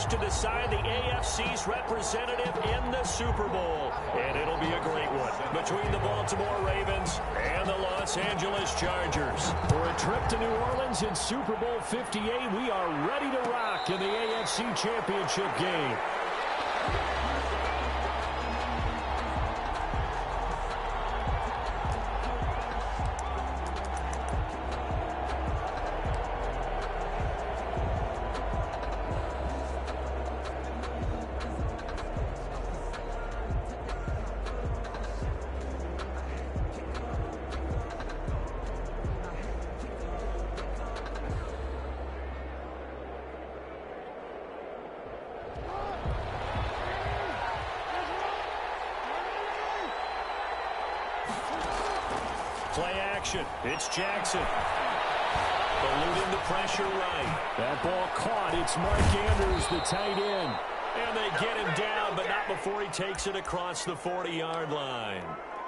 match to decide the AFC's representative in the Super Bowl. And it'll be a great one between the Baltimore Ravens and the Los Angeles Chargers. For a trip to New Orleans in Super Bowl 58, we are ready to rock in the AFC Championship game. Play action. It's Jackson. Eluding the pressure right. That ball caught. It's Mark Andrews, the tight end. And they get him down, but not before he takes it across the 40-yard line.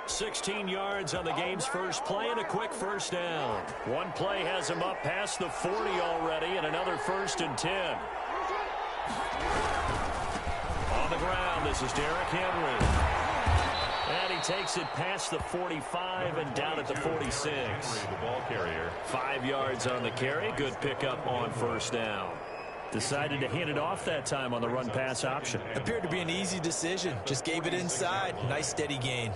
16 yards on the game's first play and a quick first down. One play has him up past the 40 already and another 1st and 10. On the ground, this is Derrick Henry. And he takes it past the 45 and down at the 46. The ball carrier. 5 yards on the carry. Good pickup on first down. Decided to hand it off that time on the run-pass option. Appeared to be an easy decision. Just gave it inside. Nice steady gain.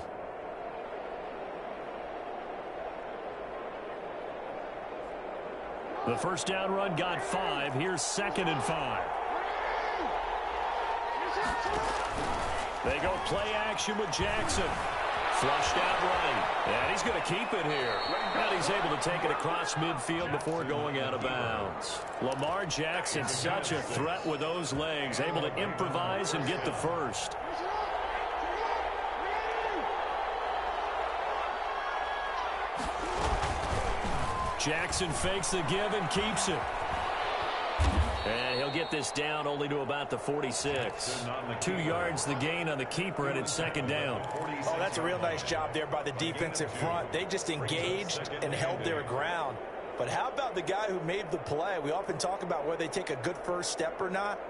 The first down run got 5. Here's 2nd and 5. They go play action with Jackson. Flushed out right. And he's going to keep it here. And he's able to take it across midfield before going out of bounds. Lamar Jackson, such a threat with those legs. Able to improvise and get the first. Jackson fakes the give and keeps it. And he'll get this down only to about the 46. 2 yards the gain on the keeper, and it's 2nd down. Oh, that's a real nice job there by the defensive front. They just engaged and held their ground. But how about the guy who made the play? We often talk about whether they take a good first step or not.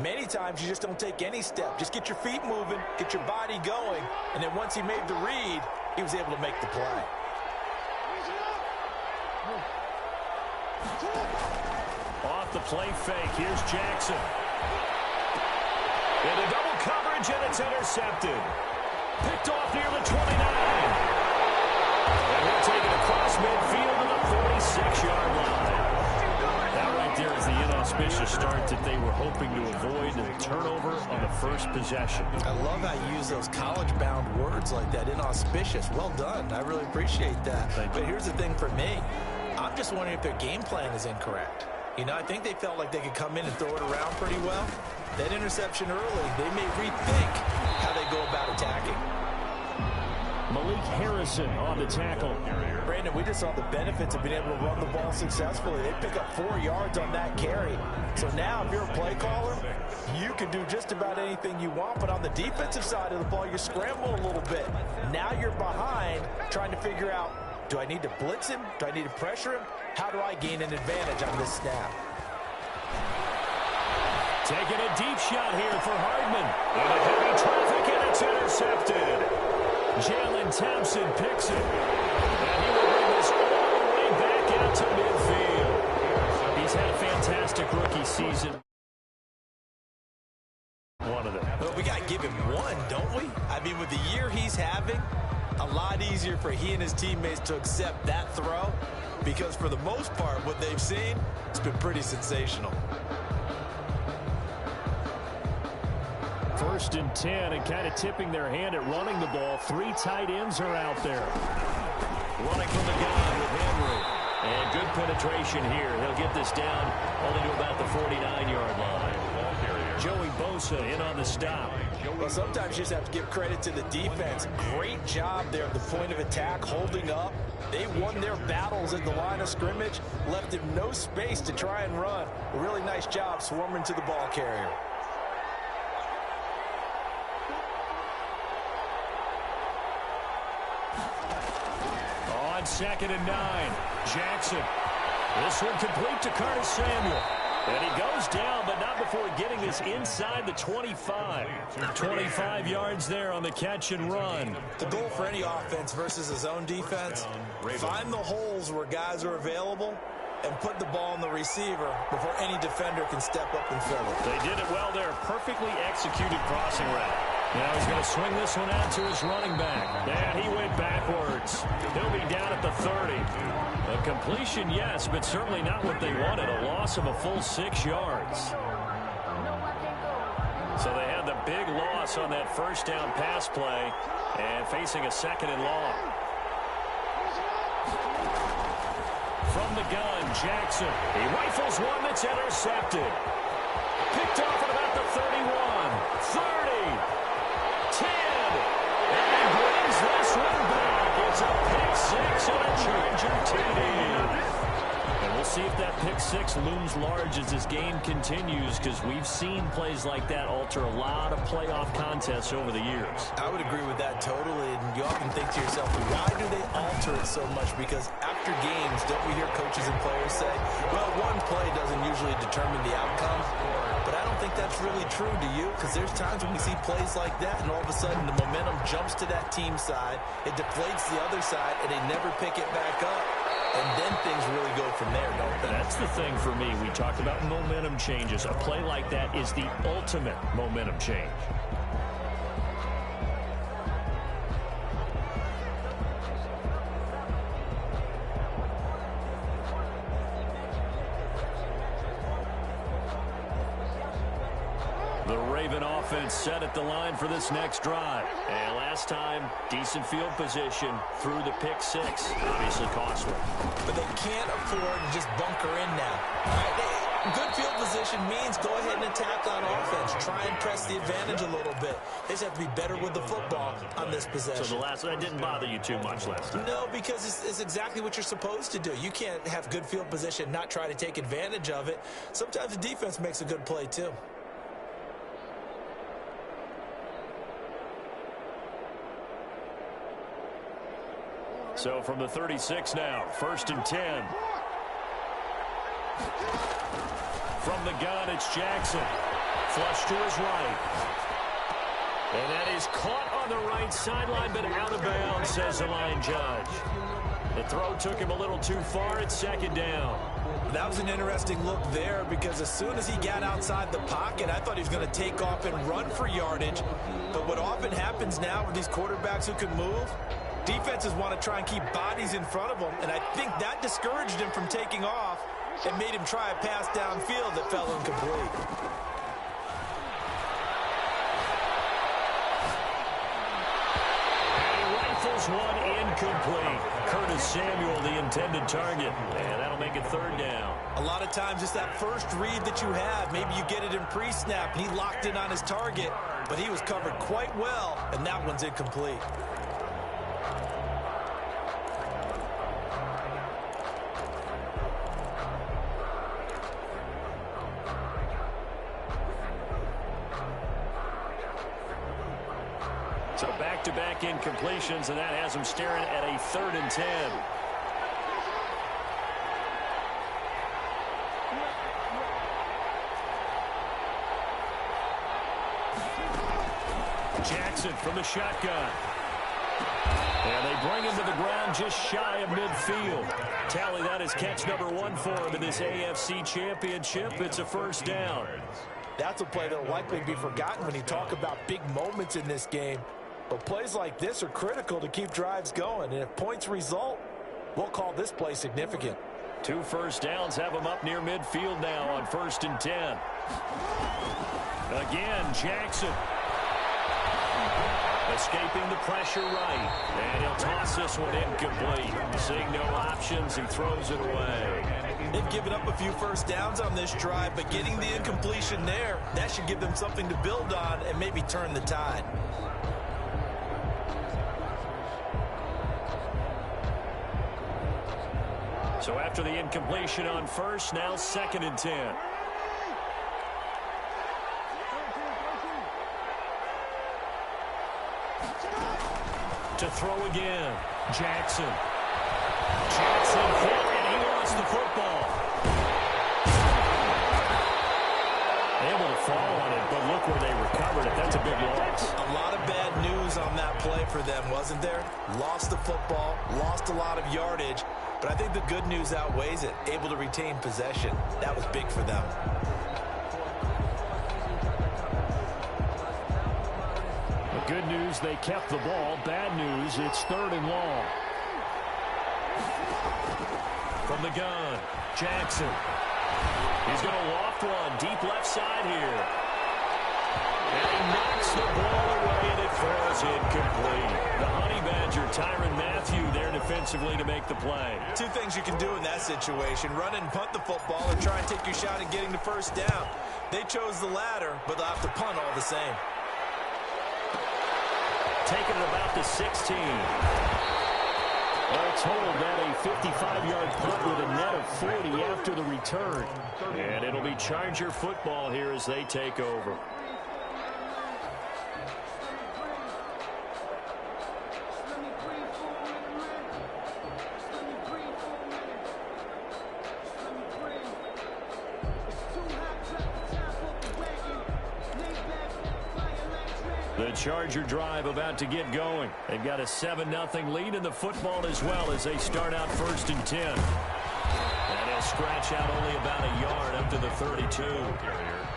Many times you just don't take any step. Just get your feet moving, get your body going, and then once he made the read, he was able to make the play. Off the play fake, here's Jackson. Into double coverage, and it's intercepted. Picked off near the 29. And he'll take it across midfield to the 46-yard line. That right there is the inauspicious start that they were hoping to avoid, and turnover on the first possession. I love how you use those college-bound words like that, inauspicious. Well done. I really appreciate that. But here's the thing for me. I'm just wondering if their game plan is incorrect. You know, I think they felt like they could come in and throw it around pretty well. That interception early, they may rethink how they go about attacking. Malik Harrison on the tackle. Brandon, we just saw the benefits of being able to run the ball successfully. They pick up 4 yards on that carry. So now if you're a play caller, you can do just about anything you want. But on the defensive side of the ball, you scramble a little bit. Now you're behind trying to figure out, do I need to blitz him? Do I need to pressure him? How do I gain an advantage on this snap? Taking a deep shot here for Hardman. Into heavy traffic, and it's intercepted. Jalen Thompson picks it. And he will bring this all the way back out to midfield. He's had a fantastic rookie season. One of them. Well, we got to give him one, don't we? I mean, with the year he's having, a lot easier for he and his teammates to accept that throw, because for the most part, what they've seen, it's been pretty sensational. 1st and 10, and kind of tipping their hand at running the ball. 3 tight ends are out there. Running from the gun with Henry. And good penetration here. He'll get this down only to about the 49-yard line. Joey Bosa in on the stop. Well, sometimes you just have to give credit to the defense. Great job there at the point of attack, holding up. They won their battles at the line of scrimmage, left him no space to try and run. A really nice job swarming to the ball carrier. On 2nd and 9, Jackson. This one complete to Curtis Samuel. And he goes down, but not before getting this inside the 25. 25 yards there on the catch and run. The goal for any offense versus a zone defense, find the holes where guys are available and put the ball on the receiver before any defender can step up and fill it. They did it well there. Perfectly executed crossing route. Now he's going to swing this one out to his running back. And he went backwards. He'll be down at the 30. A completion, yes, but certainly not what they wanted. A loss of a full 6 yards. So they had the big loss on that first down pass play and facing a 2nd and long. From the gun, Jackson. He rifles one that's intercepted. Picked off at about the 31, 30. 10, and brings this one back. It's a pick 6 and a Charger TD. And we'll see if that pick 6 looms large as this game continues, because we've seen plays like that alter a lot of playoff contests over the years. I would agree with that totally, and you often think to yourself, why do they alter it so much? Because after games, don't we hear coaches and players say, well, one play doesn't usually determine the outcome? But I don't think that's really true, do you? Because there's times when we see plays like that, and all of a sudden the momentum jumps to that team side, it deflates the other side, and they never pick it back up. And then things really go from there, don't they? That's the thing for me. We talk about momentum changes. A play like that is the ultimate momentum change. The Raven offense set at the line for this next drive. And last time, decent field position through the pick 6. Obviously costly. But they can't afford to just bunker in now. Good field position means go ahead and attack on offense. Try and press the advantage a little bit. They just have to be better with the football on this possession. So the last one didn't bother you too much last time? No, because it's exactly what you're supposed to do. You can't have good field position, not try to take advantage of it. Sometimes the defense makes a good play too. So from the 36 now, 1st and 10. From the gun, it's Jackson. Flush to his right. And that is caught on the right sideline, but out of bounds, says the line judge. The throw took him a little too far. It's 2nd down. That was an interesting look there, because as soon as he got outside the pocket, I thought he was going to take off and run for yardage. But what often happens now with these quarterbacks who can move, defenses want to try and keep bodies in front of them, and I think that discouraged him from taking off and made him try a pass downfield that fell incomplete. And he rifles one incomplete. Curtis Samuel, the intended target, and that'll make it 3rd down. A lot of times it's that first read that you have. Maybe you get it in pre-snap, and he locked in on his target, but he was covered quite well, and that one's incomplete. So back-to-back incompletions, and that has him staring at a 3rd and 10. Jackson from the shotgun. And they bring him to the ground just shy of midfield. Tally that is catch number 1 for him in this AFC Championship. It's a 1st down. That's a play that will likely be forgotten when you talk about big moments in this game. But plays like this are critical to keep drives going. And if points result, we'll call this play significant. 2 first downs have him up near midfield now on 1st and 10. Again, Jackson. Escaping the pressure right. And he'll toss this one incomplete. Seeing no options, he throws it away. They've given up a few first downs on this drive, but getting the incompletion there, that should give them something to build on and maybe turn the tide. So after the incompletion on 1st, now 2nd and 10. To throw again. Jackson. Jackson hit, and he lost the football. fall on it, but look where they recovered it. That's a big loss. A lot of bad news on that play for them, wasn't there? Lost the football, lost a lot of yardage, but I think the good news outweighs it. Able to retain possession. That was big for them. The good news, they kept the ball. Bad news, it's 3rd and long. From the gun, Jackson. He's going to loft one deep left side here. And he knocks the ball away, and it falls incomplete. The Honey Badger, Tyrann Mathieu, there defensively to make the play. Two things you can do in that situation: run and punt the football, or try and take your shot at getting the first down. They chose the latter, but they'll have to punt all the same. Taking it about the 16. All told, that a 55-yard punt with a net of 40 after the return. And it'll be Charger football here as they take over. The Charger drive about to get going. They've got a 7-0 lead in the football as well as they start out 1st and 10. And he'll scratch out only about a yard up to the 32.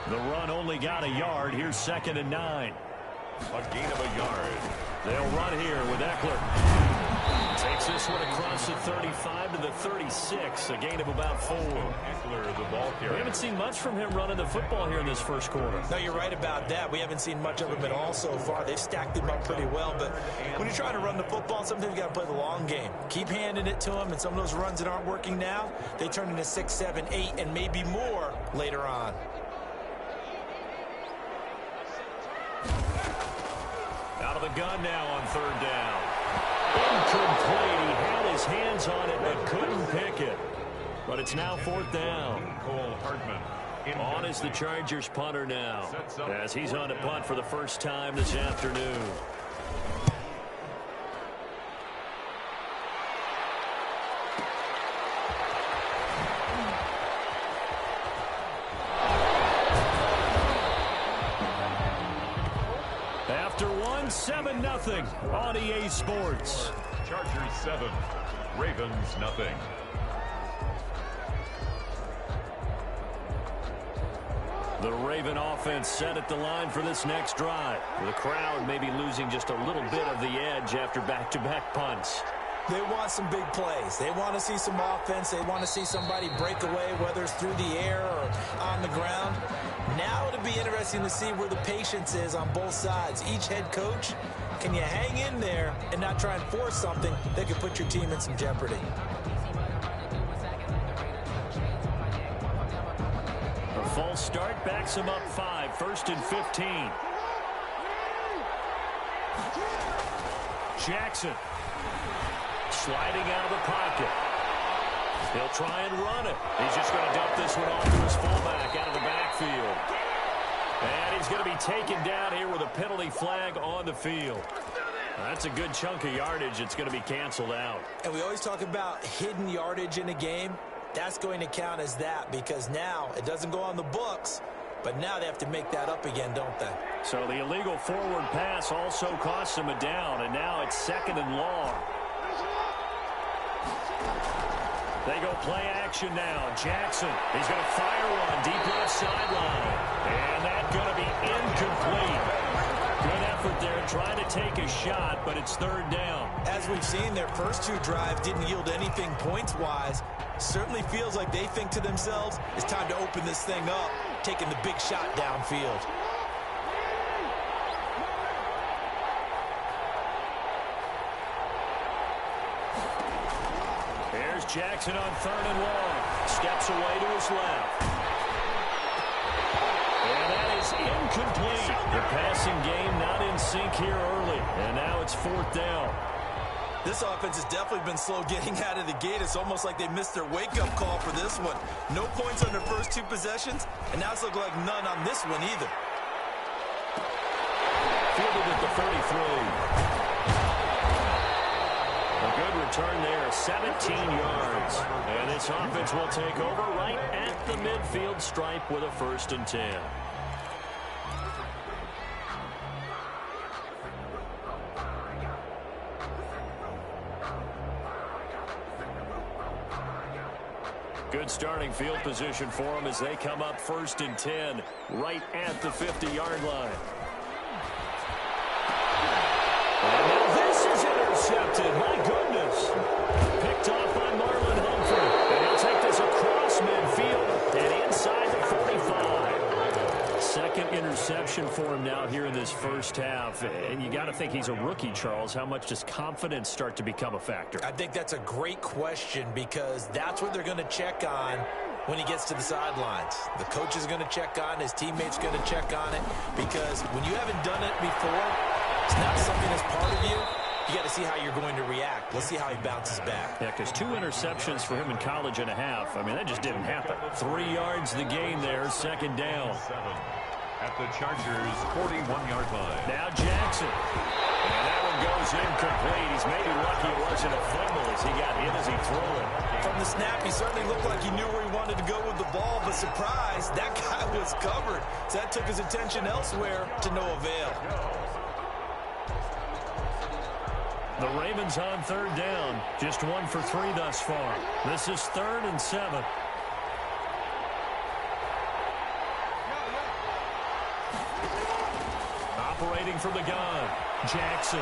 The run only got a yard. Here's 2nd and 9. A gain of a yard. They'll run here with Eckler. Takes this one across the 35 to the 36. A gain of about 4. Eckler, the ball carrier. We haven't seen much from him running the football here in this first quarter. No, you're right about that. We haven't seen much of him at all so far. They've stacked him up pretty well, but when you try to run the football, sometimes you got to play the long game. Keep handing it to him, and some of those runs that aren't working now, they turn into 6, 7, 8, and maybe more later on. Out of the gun now on 3rd down. Incomplete. He had his hands on it but couldn't pick it. But it's now 4th down. Cole Hartman. On is the Chargers punter now, as he's on a punt for the first time this afternoon. After 7-0 on EA Sports. Chargers 7, Ravens nothing. The Raven offense set at the line for this next drive. The crowd may be losing just a little bit of the edge after back-to-back punts. They want some big plays. They want to see some offense. They want to see somebody break away, whether it's through the air or on the ground. Now it'll be interesting to see where the patience is on both sides. Each head coach, can you hang in there and not try and force something that could put your team in some jeopardy? A false start backs him up 5, 1st and 15. Jackson sliding out of the pocket. He'll try and run it. He's just going to dump this one off to his fullback out of the backfield. And he's going to be taken down here with a penalty flag on the field. That's a good chunk of yardage. It's going to be canceled out. And we always talk about hidden yardage in a game. That's going to count as that because now it doesn't go on the books, but now they have to make that up again, don't they? So the illegal forward pass also costs him a down, and now it's 2nd and long. They go play action now. Jackson, he's going to fire one deep left sideline. And that's going to be incomplete. Good effort there trying to take a shot, but it's 3rd down. As we've seen, their first 2 drives didn't yield anything points-wise. Certainly feels like they think to themselves, it's time to open this thing up, taking the big shot downfield. Here's Jackson on 3rd and long. Steps away to his left. And that is incomplete. The passing game not in sync here early. And now it's 4th down. This offense has definitely been slow getting out of the gate. It's almost like they missed their wake-up call for this one. No points on their first 2 possessions, and now it's looking like none on this one either. Fielded at the 33. A good return there, 17 yards. And this offense will take over right at the midfield stripe with a 1st and 10. Good starting field position for them as they come up 1st and 10, right at the 50-yard line. And now this is intercepted. My goodness. Picked off by Marlon Humphrey. And he'll take this across midfield and inside the 45. Second interception for him now here in this first half. And you got to think he's a rookie, Charles. How much does confidence start to become a factor? I think that's a great question because that's what they're going to check on when he gets to the sidelines. The coach is going to check on, his teammates going to check on it, because when you haven't done it before, it's not something that's part of you. You got to see how you're going to react. Let's see how he bounces back. Yeah, because 2 interceptions for him in college and a half. I mean, that just didn't happen. 3 yards the gain there, 2nd down. 7 at the Chargers' 41-yard line. Now Jackson. And that one goes incomplete. He's maybe lucky it wasn't a fumble as he got hit as he threw it. From the snap, he certainly looked like he knew where he wanted to go with the ball, but surprise, that guy was covered. So that took his attention elsewhere to no avail. The Ravens on 3rd down. Just 1 for 3 thus far. This is 3rd and 7. Operating from the gun, Jackson.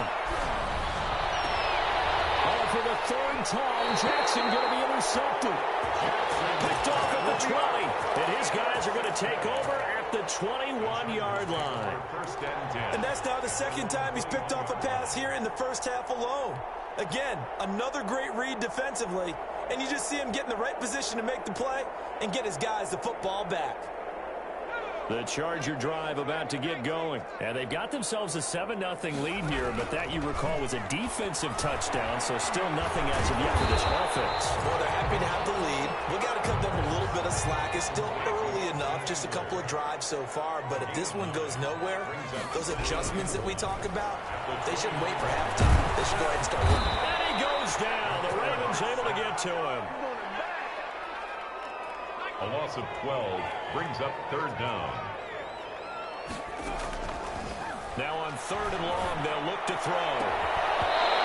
Oh, for the 3rd time, Jackson going to be intercepted. Picked off at the 20, and his guys are going to take over at the 21-yard line. 1st and 10. And that's now the 2nd time he's picked off a pass here in the first half alone. Again, another great read defensively, and you just see him get in the right position to make the play and get his guys the football back. The Charger drive about to get going. And they've got themselves a 7-0 lead here, but that, you recall, was a defensive touchdown, so still nothing as of yet for this offense. Well, they're happy to have the lead. We got to cut them a little bit of slack. It's still early enough, just a couple of drives so far, but if this one goes nowhere, those adjustments that we talk about, they shouldn't wait for halftime. They should go ahead and start working. And he goes down. The Ravens able to get to him. A loss of 12 brings up 3rd down. Now on 3rd and long, they'll look to throw.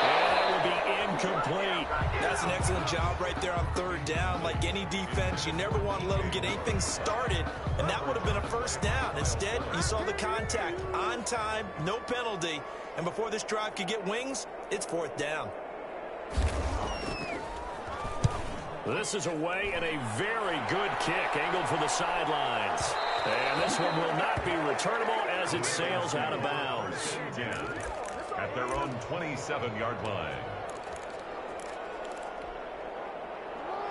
And that will be incomplete. That's an excellent job right there on 3rd down. Like any defense, you never want to let them get anything started, and that would have been a 1st down. Instead, you saw the contact on time, no penalty, and before this drive could get wings, it's 4th down. This is away and a very good kick angled for the sidelines. And this one will not be returnable as it sails out of bounds. 10 at their own 27-yard line.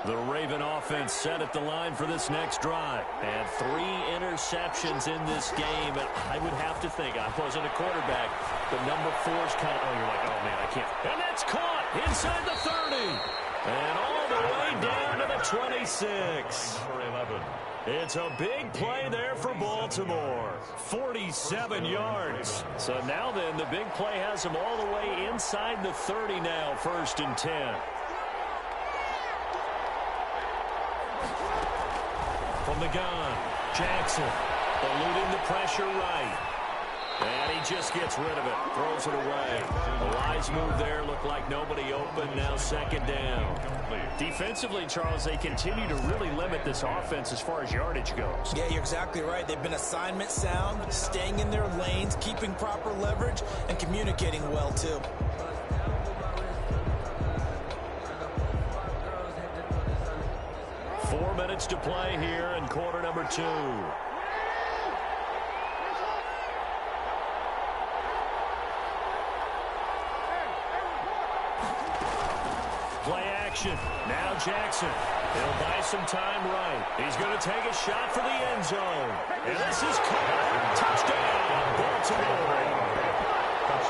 The Raven offense set at the line for this next drive. And 3 interceptions in this game. And I would have to think, I wasn't a quarterback, but number 4's kind of, oh, you're like, oh, man, I can't. And that's caught inside the 30. And all the way down to the 26. Number 11. It's a big play there for Baltimore. 47 yards. So now then, the big play has them all the way inside the 30 now, 1st and 10. From the gun, Jackson eluding the pressure right. And he just gets rid of it, throws it away. A wise move there, looked like nobody open, now 2nd down. Defensively, Charles, they continue to really limit this offense as far as yardage goes. Yeah, you're exactly right. They've been assignment sound, staying in their lanes, keeping proper leverage, and communicating well, too. Four minutes to play here in quarter number 2. Play action. Now Jackson. He'll buy some time right. He's going to take a shot for the end zone. And this is caught. Touchdown, Baltimore.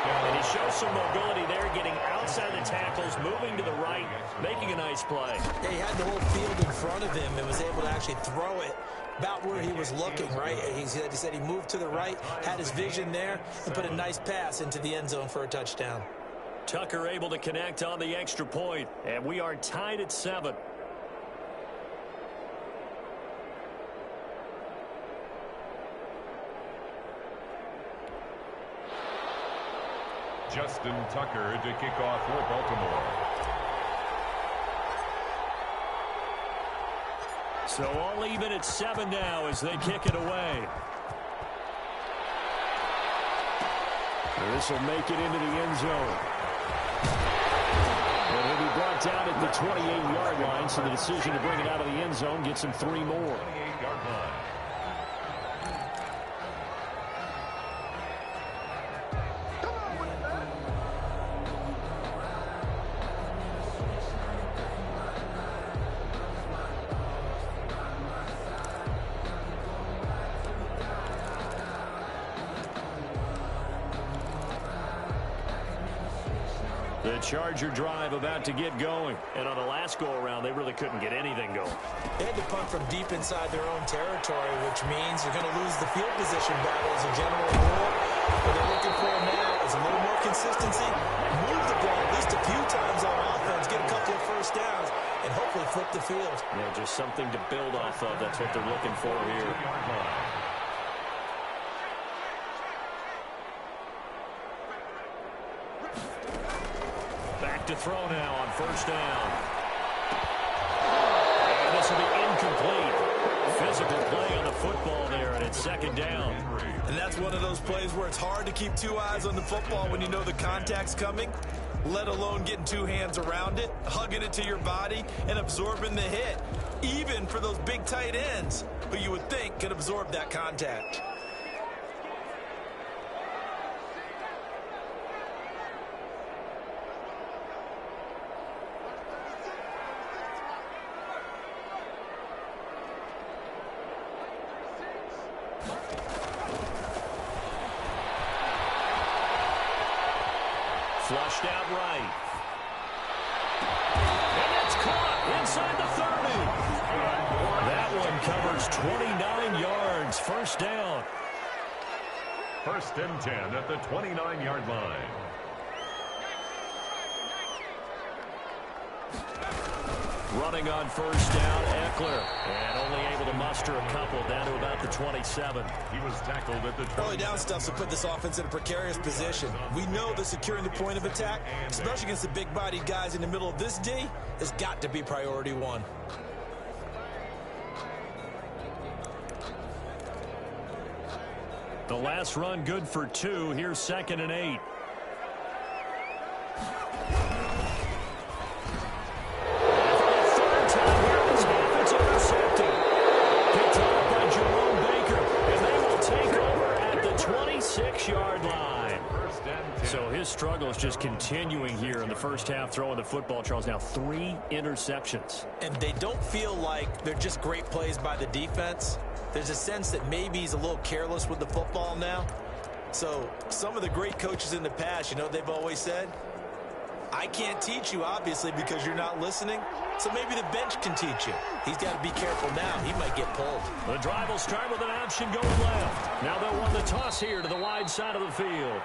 And he shows some mobility there, getting outside the tackles, moving to the right, making a nice play. Yeah, he had the whole field in front of him and was able to actually throw it about where he was looking, right? He said he moved to the right, had his vision there, and put a nice pass into the end zone for a touchdown. Tucker able to connect on the extra point, and we are tied at 7. Justin Tucker to kick off for Baltimore. So all even at 7 now as they kick it away. This will make it into the end zone. And he'll be brought down at the 28-yard line, so the decision to bring it out of the end zone gets him 3 more. 28-yard line. The Charger drive about to get going. And on the last go-around, they really couldn't get anything going. They had to punt from deep inside their own territory, which means you're going to lose the field position battle as a general rule. What they're looking for now is a little more consistency, move the ball at least a few times on offense, get a couple of first downs, and hopefully flip the field. Yeah, just something to build off of. That's what they're looking for here. Back to throw now on first down. And this will be incomplete. Physical play on the football there, and it's second down. And that's one of those plays where it's hard to keep 2 eyes on the football when you know the contact's coming, let alone getting 2 hands around it, hugging it to your body, and absorbing the hit, even for those big tight ends who you would think could absorb that contact. Flushed out right. And it's caught inside the 30. That one covers 29 yards. First down. 1st and 10 at the 29-yard line. Running on first down, Eckler. And only able to muster a couple down to about the 27. He was tackled at the 20. Early down stuff to put this offense in a precarious position. We know that securing the point of attack, especially against the big-bodied guys in the middle of this D, has got to be priority 1. The last run good for 2. Here's 2nd and 8. So his struggle is just continuing here in the first half, throwing the football. Charles, now 3 interceptions. And they don't feel like they're just great plays by the defense. There's a sense that maybe he's a little careless with the football now. So some of the great coaches in the past, you know what they've always said? I can't teach you, obviously, because you're not listening. So maybe the bench can teach you. He's got to be careful now. He might get pulled. The drive will start with an option going left. Now they'll run the toss here to the wide side of the field.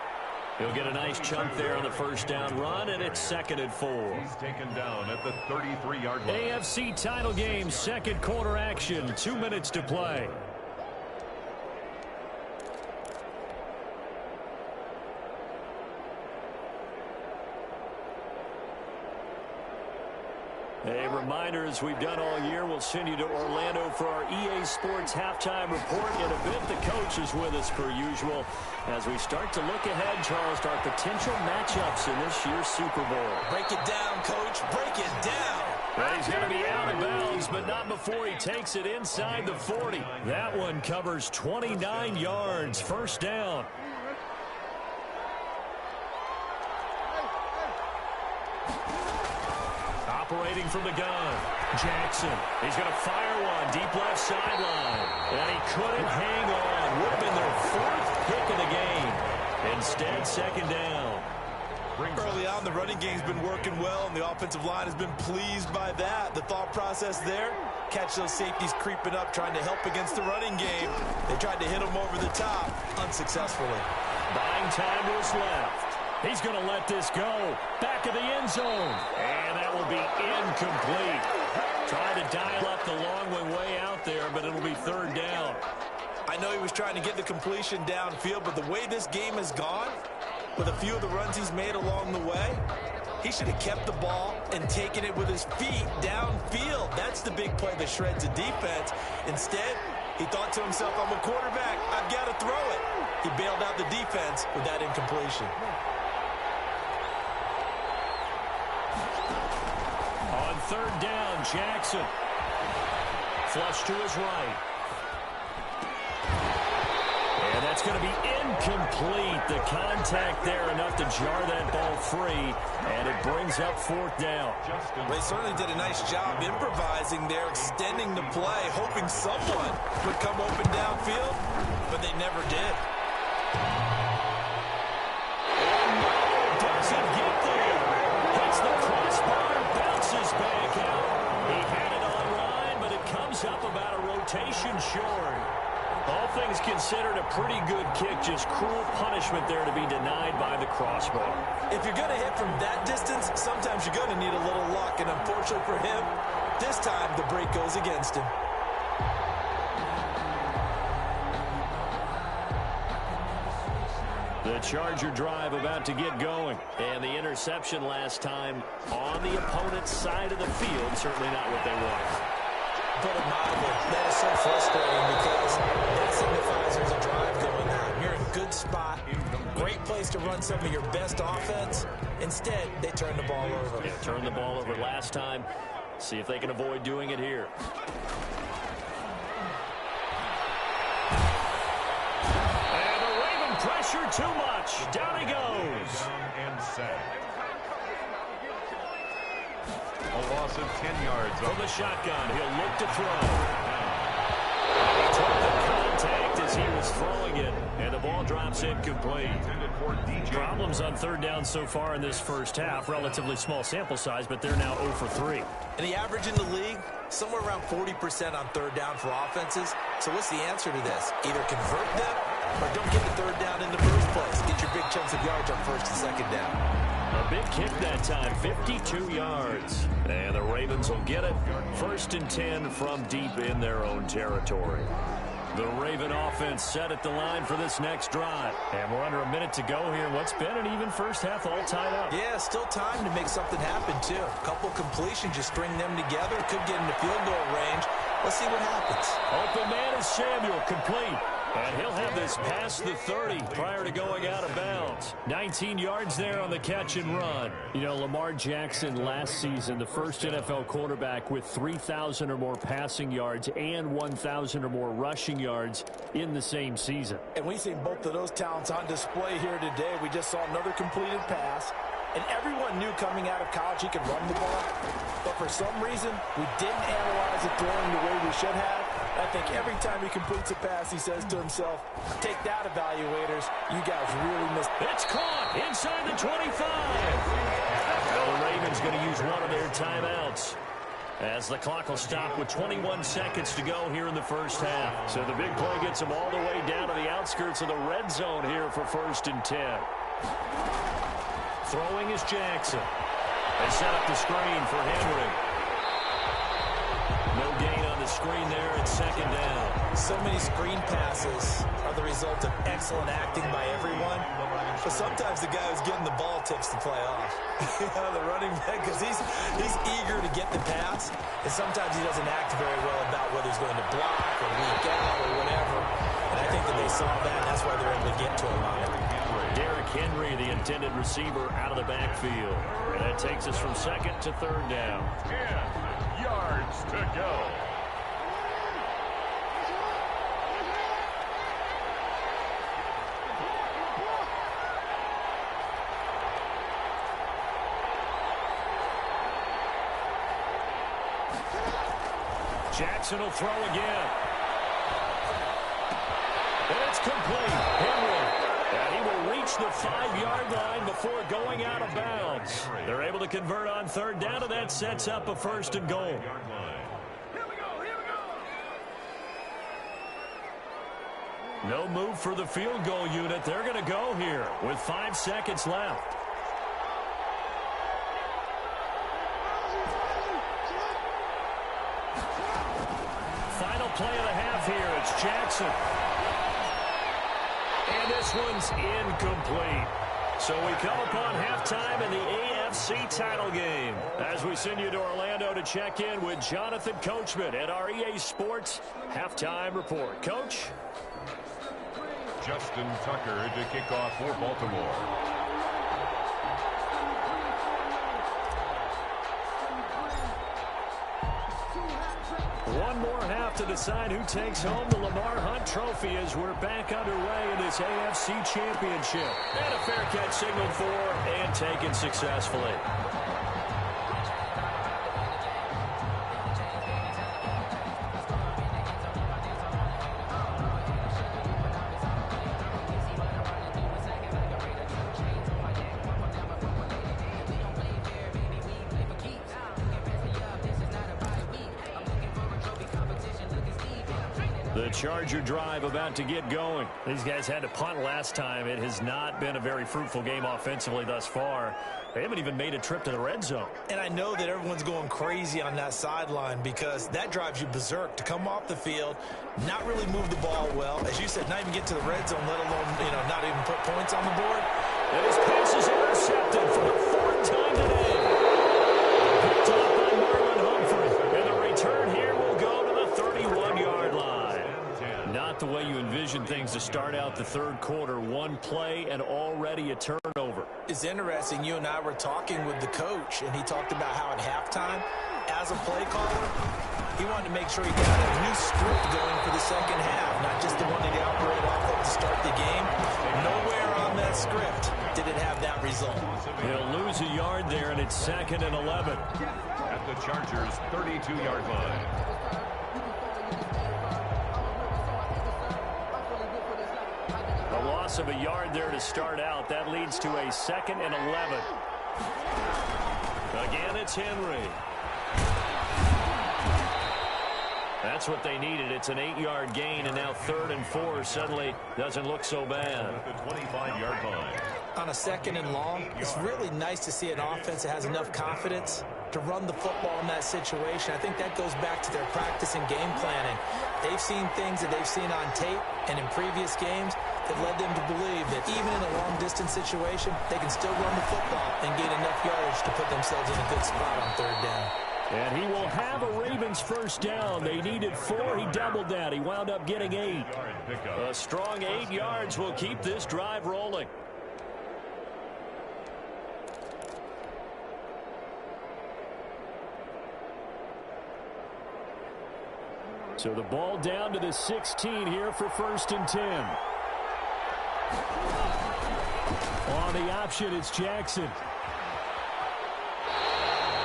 He'll get a nice chunk there on the first down run, and it's 2nd and 4. He's taken down at the 33-yard line. AFC title game, second quarter action, 2 minutes to play. A reminder, as we've done all year, we'll send you to Orlando for our EA Sports halftime report. In a bit, the coach is with us per usual as we start to look ahead, Charles, to our potential matchups in this year's Super Bowl. Break it down, Coach. Break it down. Well, he's going to be out of bounds, but not before he takes it inside the 40. That one covers 29 yards. First down. Operating from the gun, Jackson. He's going to fire one deep left sideline. And he couldn't hang on. Would have been their 4th pick of the game. Instead, 2nd down. Early on, the running game's been working well, and the offensive line has been pleased by that. The thought process there, catch those safeties creeping up, trying to help against the running game. They tried to hit them over the top, unsuccessfully. Buying time to his left. He's going to let this go. Back of the end zone. And that will be incomplete. Trying to dial up the long way out there, but it'll be 3rd down. I know he was trying to get the completion downfield, but the way this game has gone, with a few of the runs he's made along the way, He should have kept the ball and taken it with his feet downfield. That's the big play that shreds the defense. Instead, he thought to himself, I'm a quarterback. I've got to throw it. He bailed out the defense with that incompletion. On third down, Jackson. Flush to his right. And that's going to be incomplete. The contact there enough to jar that ball free, and it brings up fourth down. They certainly did a nice job improvising there, extending the play, hoping someone would come open downfield, but they never did. Doesn't get there. Hits the crossbar, bounces back out. He had it online, but it comes up about a rotation short. All things considered, a pretty good kick, just cruel punishment there to be denied by the crossbar. If you're going to hit from that distance, sometimes you're going to need a little luck, and unfortunately for him, this time the break goes against him. The Charger drive about to get going. And the interception last time on the opponent's side of the field, certainly not what they wanted. Put it mildly, that is so frustrating because that signifies there's a drive going on. You're in a good spot, great place to run some of your best offense. Instead, they turn the ball over. Yeah, turned the ball over last time. See if they can avoid doing it here. And the Raven pressure too much. Down he goes. Down and set. A loss of 10 yards. From the shotgun, he'll look to throw. He took the contact as he was throwing it, and the ball drops incomplete. Problems on third down so far in this first half. Relatively small sample size, but they're now 0 for 3. And the average in the league, somewhere around 40% on third down for offenses. So what's the answer to this? Either convert them or don't get the third down in the first place. Get your big chunks of yards on first and second down. A big kick that time, 52 yards. And the Ravens will get it. 1st and 10 from deep in their own territory. The Raven offense set at the line for this next drive. And we're under a minute to go here. What's been an even first half all tied up. Yeah, still time to make something happen, too. A couple completions, just string them together. Could get into field goal range. Let's see what happens. Open man is Samuel, complete. And he'll have this past the 30 prior to going out of bounds. 19 yards there on the catch and run. You know, Lamar Jackson last season, the first NFL quarterback with 3,000 or more passing yards and 1,000 or more rushing yards in the same season. And we've seen both of those talents on display here today. We just saw another completed pass. And everyone knew coming out of college he could run the ball. But for some reason, we didn't analyze it throwing the way we should have. I think every time he completes a pass, he says to himself, take that, evaluators. You guys really missed it. It's caught inside the 25. Well, the Ravens going to use one of their timeouts as the clock will stop with 21 seconds to go here in the first half. So the big play gets them all the way down to the outskirts of the red zone here for 1st and 10. Throwing is Jackson. They set up the screen for Henry. No gain on the screen there at 2nd down. So many screen passes are the result of excellent acting by everyone. But sometimes the guy who's getting the ball tips the play off. The running back, because he's eager to get the pass. And sometimes he doesn't act very well about whether he's going to block or leak out or whatever. And I think that they saw that, and that's why they're able to get to him on it. Derrick Henry, the intended receiver, out of the backfield. And that takes us from 2nd to 3rd down. 10 yards to go. Jackson will throw again. And it's complete. Henry. And he will reach the 5-yard line before going out of bounds. They're able to convert on 3rd down, and that sets up a 1st and goal. No move for the field goal unit. They're going to go here with 5 seconds left. Final play of the half here. It's Jackson. And this one's incomplete. So we come upon halftime in the AFC title game. As we send you to Orlando to check in with Jonathan Coachman at our EA Sports Halftime Report. Coach? Justin Tucker to kick off for Baltimore. One more half to decide who takes home the Lamar Hunt Trophy as we're back underway in this AFC Championship. And a fair catch signaled for and taken successfully. The Charger drive about to get going. These guys had to punt last time. It has not been a very fruitful game offensively thus far. They haven't even made a trip to the red zone. And I know that everyone's going crazy on that sideline because that drives you berserk to come off the field, not really move the ball well. As you said, not even get to the red zone, let alone, not even put points on the board. And his pass is intercepted for the fourth time today. Picked off by Marlon Humphrey. And the return here will go to the 31-yard line. Not the way you envision things to start out the third quarter. One play and already a turnover. It's interesting. You and I were talking with the coach, and he talked about how at halftime, as a play caller, he wanted to make sure he got a new script going for the second half, not just the one that he operated off of to start the game. Nowhere on that script did it have that result. He'll lose a yard there, and it's 2nd and 11. At the Chargers' 32-yard line. Of a yard there to start out. That leads to a 2nd and 11. Again, it's Henry. That's what they needed. It's an 8-yard gain, and now 3rd and 4 suddenly doesn't look so bad. At the 25-yard line. On a 2nd and long, it's really nice to see an offense that has enough confidence to run the football in that situation. I think that goes back to their practice and game planning. They've seen things that they've seen on tape and in previous games that led them to believe that even in a long-distance situation, they can still run the football and gain enough yardage to put themselves in a good spot on 3rd down. And he will have a Ravens first down. They needed 4. He doubled that. He wound up getting 8. A strong 8 yards will keep this drive rolling. So the ball down to the 16 here for 1st and 10. On the option, it's Jackson.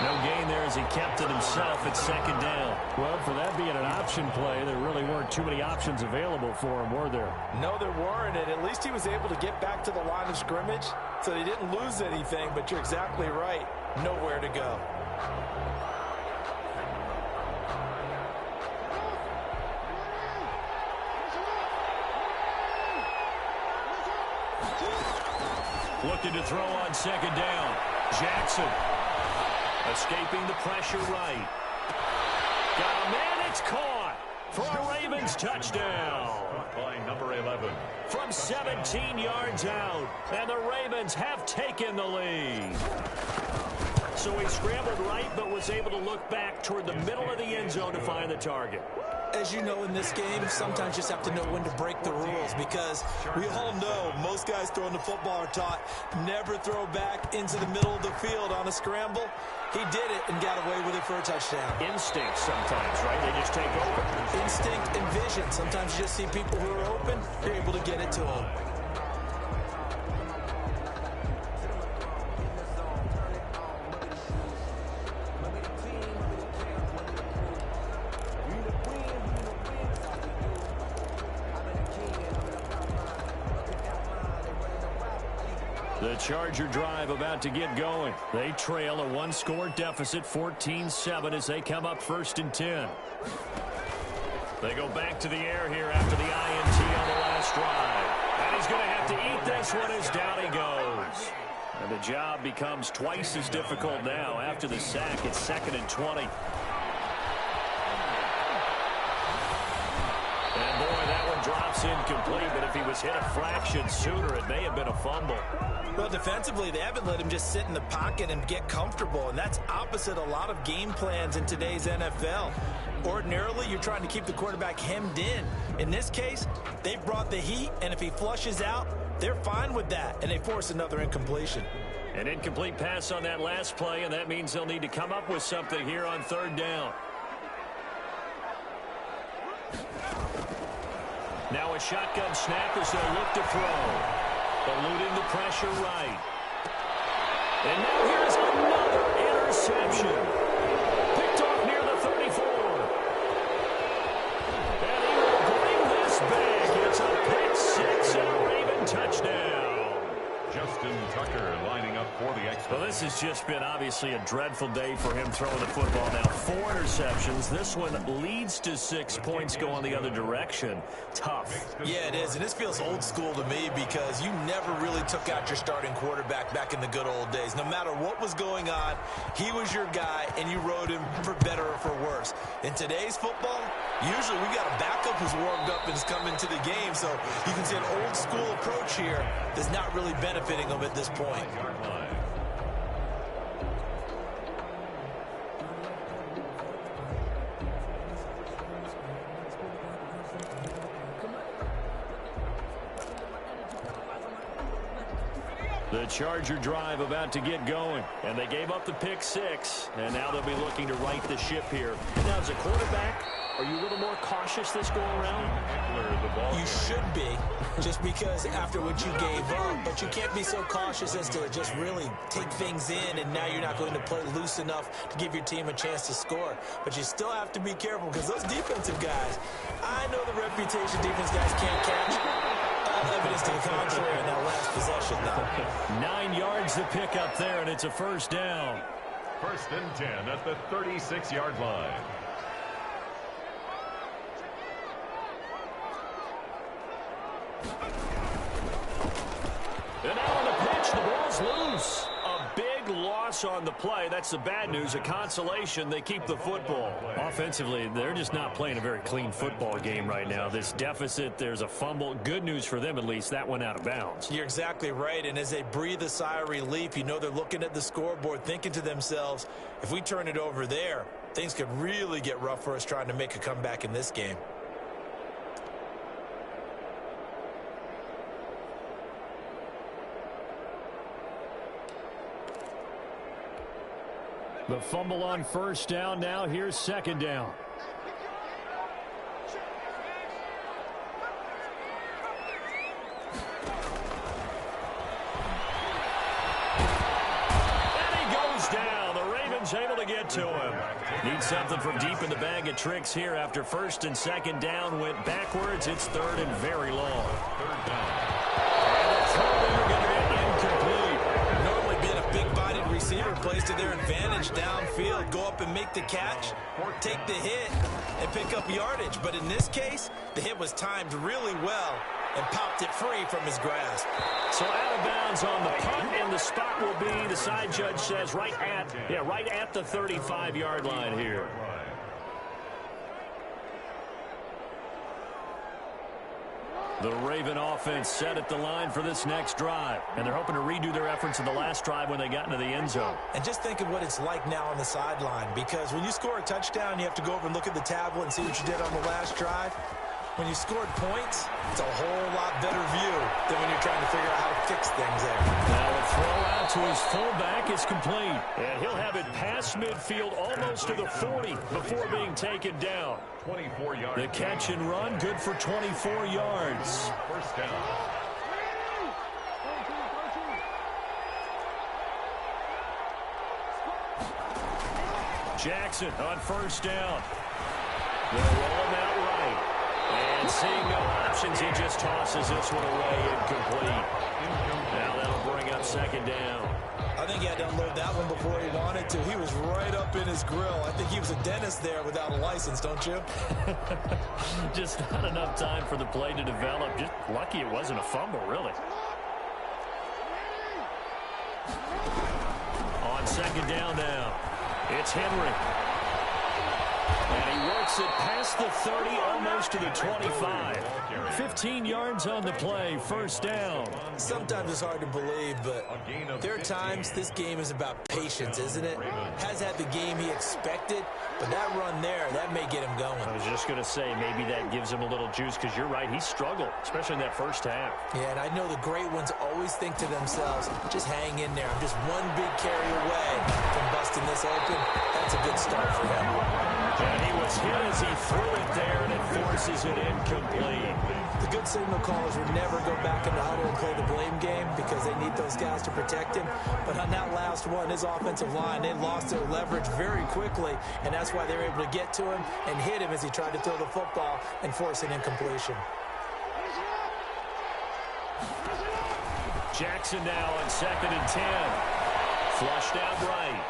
No gain there as he kept it himself at 2nd down. Well, for that being an option play, there really weren't too many options available for him, were there? No, there weren't, and at least he was able to get back to the line of scrimmage, so they didn't lose anything, but you're exactly right. Nowhere to go. Looking to throw on 2nd down. Jackson escaping the pressure right. Got a man, it's caught for a Ravens touchdown. By number 11. From 17 yards out, and the Ravens have taken the lead. So he scrambled right, but was able to look back toward the middle of the end zone to find the target. As you know, in this game, sometimes you just have to know when to break the rules because we all know most guys throwing the football are taught never throw back into the middle of the field on a scramble. He did it and got away with it for a touchdown. Instinct sometimes, right? They just take over. Instinct and vision. Sometimes you just see people who are open, you're able to get it to them. The Charger drive about to get going. They trail a 1-score deficit, 14-7, as they come up 1st and 10. They go back to the air here after the INT on the last drive. And he's going to have to eat this one as down he goes. And the job becomes twice as difficult now. After the sack, it's 2nd and 20. And boy, that one drops It's incomplete, but if he was hit a fraction sooner, it may have been a fumble. Well, defensively, they haven't let him just sit in the pocket and get comfortable, and that's opposite a lot of game plans in today's NFL. Ordinarily, you're trying to keep the quarterback hemmed in. In this case, they brought the heat, and if he flushes out, they're fine with that, and they force another incompletion. An incomplete pass on that last play, and that means they'll need to come up with something here on third down. Now a shotgun snap as they'll look to throw. Eluding the pressure right. And now here's another interception. Picked off near the 34. And he will bring this back. It's a pick six and a Raven touchdown. Justin Tucker lining up for the extra. Well, this has just been obviously a dreadful day for him throwing the football. Now 4 interceptions. This one leads to 6 points going the other direction. Tough. Yeah, it is, and this feels old school to me because you never really took out your starting quarterback back in the good old days. No matter what was going on, he was your guy, and you rode him for better or for worse. In today's football, usually we got a backup who's warmed up and is coming to the game, so you can see an old school approach here that's not really benefiting them at this point. The Charger drive about to get going, and they gave up the pick six, and now they'll be looking to right the ship here. Now, as a quarterback, are you a little more cautious this go around? You should be, just because after what you gave up, but you can't be so cautious as to just really take things in, and now you're not going to play loose enough to give your team a chance to score. But you still have to be careful, because those defensive guys, I know the reputation defense guys can't catch. Evidence to the contrary in that last possession, though. 9 yards to pick up there, and it's a first down. 1st and 10 at the 36-yard line. And now on the pitch, the ball's loose. A big loss on the play. That's the bad news. A consolation, they keep the football. Offensively, they're just not playing a very clean football game right now. This deficit, there's a fumble. Good news for them, at least. That went out of bounds. You're exactly right, and as they breathe a sigh of relief, you know they're looking at the scoreboard, thinking to themselves, if we turn it over there, things could really get rough for us trying to make a comeback in this game. The fumble on first down. Now here's second down. And he goes down. The Ravens able to get to him. Need something from deep in the bag of tricks here. After first and second down went backwards, it's third and very long. Third down. And the throw there going to get incomplete. Normally being a big-bodied receiver plays to their advantage downfield. Go up and make the catch, take the hit, and pick up yardage. But in this case, the hit was timed really well and popped it free from his grasp. So out of bounds on the punt, and the spot will be, the side judge says, right at the 35-yard line here. The Raven offense set at the line for this next drive, and they're hoping to redo their efforts in the last drive when they got into the end zone. And just think of what it's like now on the sideline, because when you score a touchdown, you have to go over and look at the tablet and see what you did on the last drive. When you scored points, it's a whole lot better view than when you're trying to figure out how to fix things there. Now a throw out to his fullback is complete, and he'll have it past midfield almost to the 40 before being taken down. 24 yards. The catch and run, good for 24 yards. First down. Jackson on first down. They'll roll him out right. And seeing no options, he just tosses this one away incomplete. Now that'll bring up second down. I think he had to unload that one before he wanted to. He was right up in his grill. I think he was a dentist there without a license, don't you? Just not enough time for the play to develop. Just lucky it wasn't a fumble, really. On second down now, it's Henry. And he works it past the 30, almost to the 25. 15 yards on the play, first down. Sometimes it's hard to believe, but there are times this game is about patience, isn't it? Has had the game he expected, but that run there, that may get him going. I was just going to say, maybe that gives him a little juice, because you're right, he struggled, especially in that first half. Yeah, and I know the great ones always think to themselves, just hang in there. I'm just one big carry away from busting this open. That's a good start for him. And he was hit as he threw it there, and it forces it incomplete. The good signal callers would never go back in the huddle and play the blame game because they need those guys to protect him. But on that last one, his offensive line, they lost their leverage very quickly, and that's why they were able to get to him and hit him as he tried to throw the football and force an incompletion. Jackson now on 2nd and 10. Flushed out right.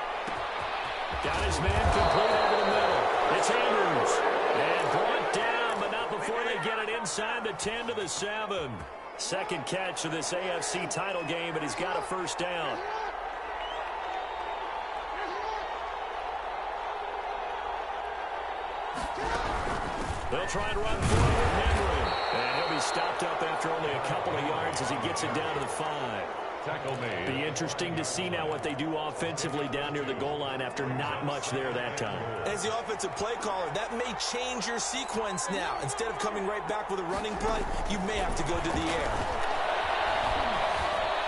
Got his man complete over the middle. It's Andrews. And brought down, but not before they get it inside the 10 to the 7. Second catch of this AFC title game, and he's got a first down. They'll try and run forward with Henry. And he'll be stopped up after only a couple of yards as he gets it down to the 5. Tackle made. Be interesting to see now what they do offensively down near the goal line after not much there that time. As the offensive play caller, that may change your sequence now. Instead of coming right back with a running play, you may have to go to the air.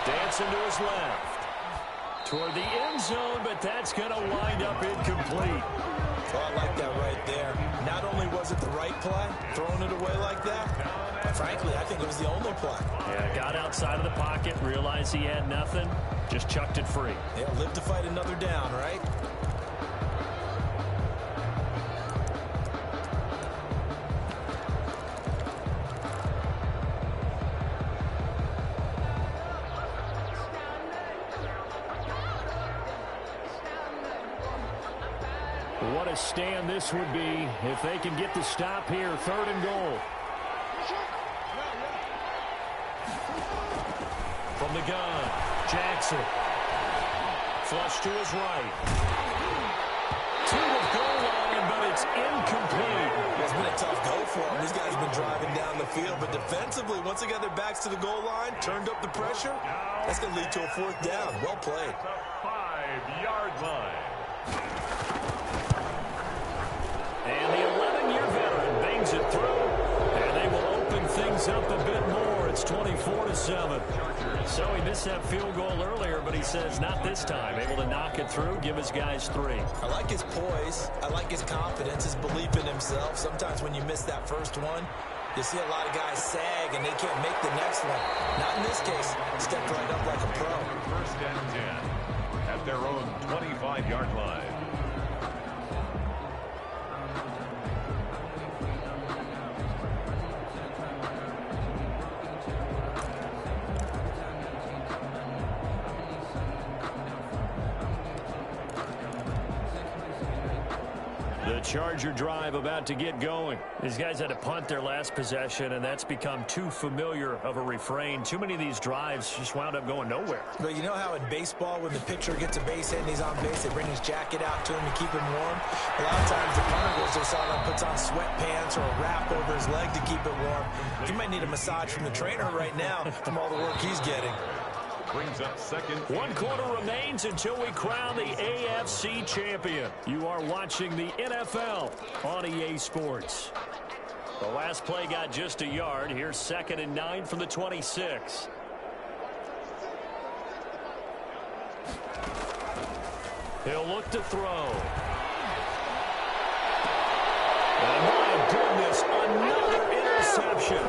Dancing to his left. Toward the end zone, but that's going to wind up incomplete. Well, I like that right there. Not only was it the right play, throwing it away like that, frankly, I think it was the only play. Yeah, got outside of the pocket, realized he had nothing, just chucked it free. Yeah, live to fight another down, right? What a stand this would be if they can get the stop here. 3rd and goal. From the gun, Jackson. Flush to his right. To the goal line, but it's incomplete. It's been a tough go for him. These guys have been driving down the field, but defensively, once they got their backs to the goal line, turned up the pressure, that's going to lead to a 4th down. Well played. 5-yard line. And the 11-year veteran bangs it through, and they will open things up a bit more. It's 24-7. So he missed that field goal earlier, but he says not this time. Able to knock it through, give his guys 3. I like his poise. I like his confidence, his belief in himself. Sometimes when you miss that first one, you see a lot of guys sag, and they can't make the next one. Not in this case. Stepped right up like a pro. 1st and 10 at their own 25-yard line. Charger drive about to get going. These guys had to punt their last possession, and that's become too familiar of a refrain. Too many of these drives just wound up going nowhere. But you know how in baseball, when the pitcher gets a base hit and he's on base, they bring his jacket out to him to keep him warm? A lot of times the punter goes to the sideline, puts on sweatpants or a wrap over his leg to keep it warm. He might need a massage from the trainer right now from all the work he's getting. Brings up 2nd. 1 quarter remains until we crown the AFC champion. You are watching the NFL on EA Sports. The last play got just a yard. Here's 2nd and 9 from the 26. He'll look to throw. And my goodness, another interception.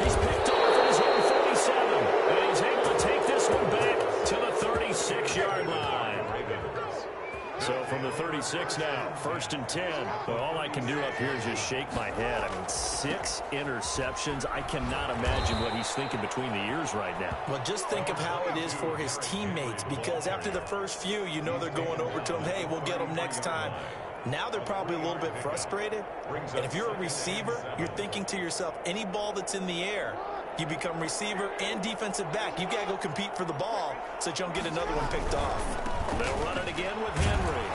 He's picked off at his own 47, and he's able to take this one back to the 36-yard line. So from the 36 now, 1st and 10. Well, all I can do up here is just shake my head. I mean, 6 interceptions. I cannot imagine what he's thinking between the ears right now. Well, just think of how it is for his teammates, because after the first few, you know they're going over to him, hey, we'll get them next time. Now they're probably a little bit frustrated. And if you're a receiver, you're thinking to yourself, any ball that's in the air, you become receiver and defensive back. You've got to go compete for the ball so that you don't get another one picked off. They'll run it again with Henry.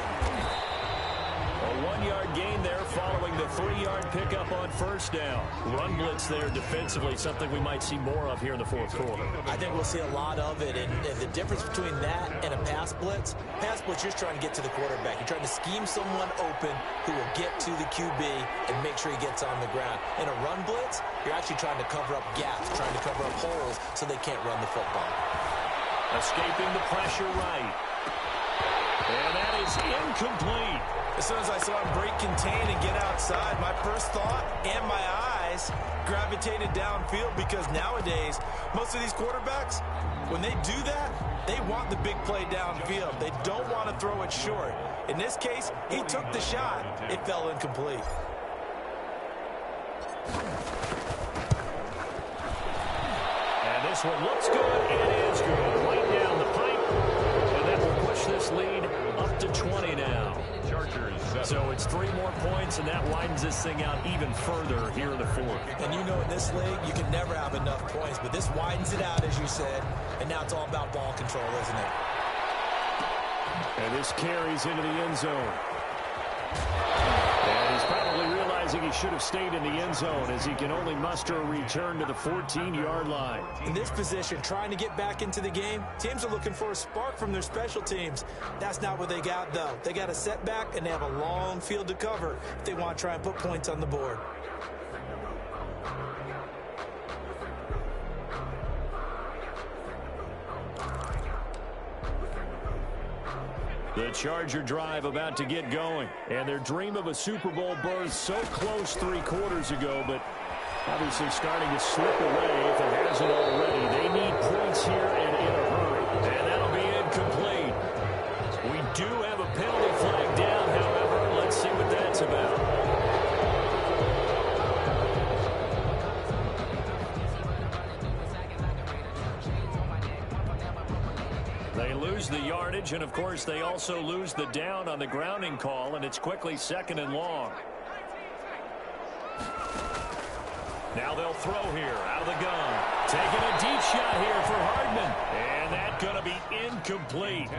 1-yard gain there following the 3-yard pickup on first down. Run blitz there defensively, something we might see more of here in the fourth quarter. I think we'll see a lot of it, and the difference between that and a pass blitz, you're just trying to get to the quarterback. You're trying to scheme someone open who will get to the QB and make sure he gets on the ground. In a run blitz, you're actually trying to cover up gaps, trying to cover up holes so they can't run the football. Escaping the pressure right. And that is incomplete. As soon as I saw him break contain and get outside, my first thought and my eyes gravitated downfield, because nowadays, most of these quarterbacks, when they do that, they want the big play downfield. They don't want to throw it short. In this case, he took the shot. It fell incomplete. And this one looks good. It is good. Right down the pipe. And that will push this lead up to 20 now. So it's 3 more points, and that widens this thing out even further here in the fourth. And you know in this league, you can never have enough points, but this widens it out, as you said, and now it's all about ball control, isn't it? And this carries into the end zone. And he's probably realizing he should have stayed in the end zone, as he can only muster a return to the 14-yard line. In this position, trying to get back into the game, teams are looking for a spark from their special teams. That's not what they got, though. They got a setback, and they have a long field to cover if they want to try and put points on the board. The Charger drive about to get going. And their dream of a Super Bowl berth so close 3 quarters ago, but obviously starting to slip away if it hasn't already. They need points here and in a hurry. And that'll be incomplete. We do have a penalty flag down, however. Let's see what that's about. They lose the yardage, and of course they also lose the down on the grounding call, and it's quickly 2nd and long. Now they'll throw here out of the gun. Taking a deep shot here for Hardman. And that's going to be incomplete.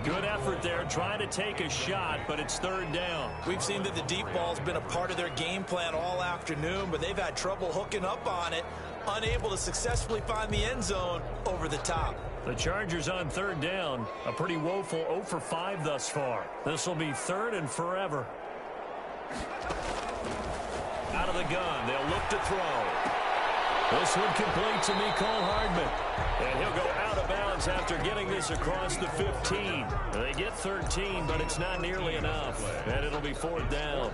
Good effort there trying to take a shot, but it's 3rd down. We've seen that the deep ball's been a part of their game plan all afternoon, but they've had trouble hooking up on it, unable to successfully find the end zone over the top. The Chargers on 3rd down, a pretty woeful 0 for 5 thus far. This will be 3rd and forever. Out of the gun, they'll look to throw. This one complete to Mecole Hardman. And he'll go out of bounds after getting this across the 15. They get 13, but it's not nearly enough. And it'll be 4th down.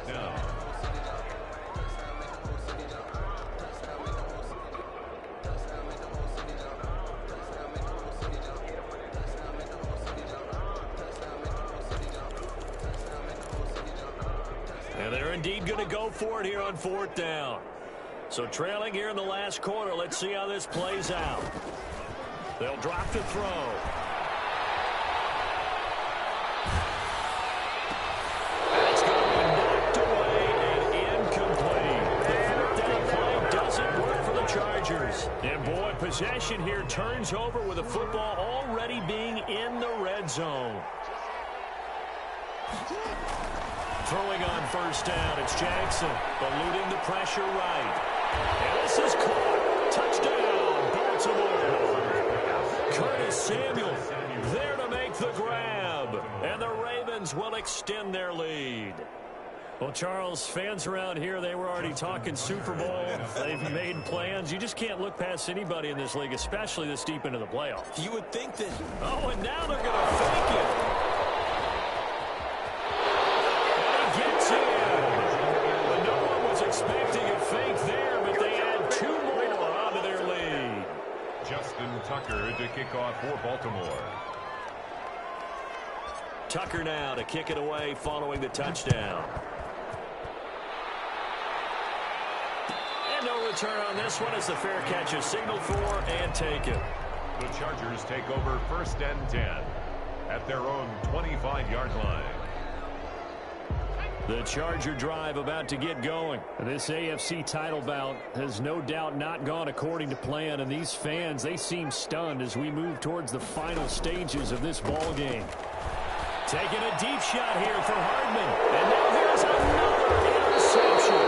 And they're indeed going to go for it here on 4th down. So trailing here in the last quarter, let's see how this plays out. They'll drop to throw. That's going to be knocked away and incomplete. The 4th down play doesn't work for the Chargers. And boy, possession here turns over with the football already being in the red zone. Throwing on 1st down, it's Jackson, eluding the pressure right. And this is caught. Touchdown, Baltimore. Curtis Samuel there to make the grab. And the Ravens will extend their lead. Well, Charles, fans around here, they were already talking Super Bowl. They've made plans. You just can't look past anybody in this league, especially this deep into the playoffs. You would think that... Oh, and now they're going to fake it. Expecting a fake there, but they add 2 more onto their lead. Justin Tucker to kick off for Baltimore. Tucker now to kick it away following the touchdown. And no return on this one as the fair catch is signaled for and taken. The Chargers take over 1st and 10 at their own 25-yard line. The Charger drive about to get going. This AFC title bout has no doubt not gone according to plan, and these fans, they seem stunned as we move towards the final stages of this ball game. Taking a deep shot here for Hardman. And now here's another interception.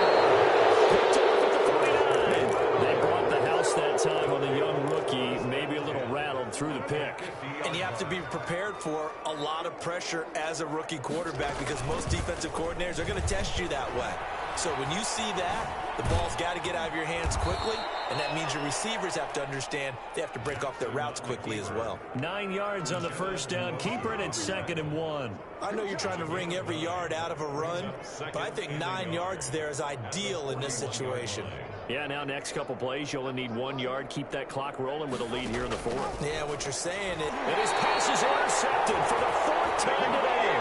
Picked off at the 49. They brought the house that time on the young rookie. Maybe a little rattled through the pick. And you have to be prepared for a lot of pressure as a rookie quarterback because most defensive coordinators are going to test you that way. So when you see that, the ball's got to get out of your hands quickly, and that means your receivers have to understand they have to break off their routes quickly as well. 9 yards on the first down. Keeper, and it's 2nd and 1. I know you're trying to wring every yard out of a run, but I think 9 yards there is ideal in this situation. Yeah, now next couple plays, you only need 1 yard. Keep that clock rolling with a lead here in the 4th. Yeah, what you're saying is... And his pass is intercepted for the 4th time today.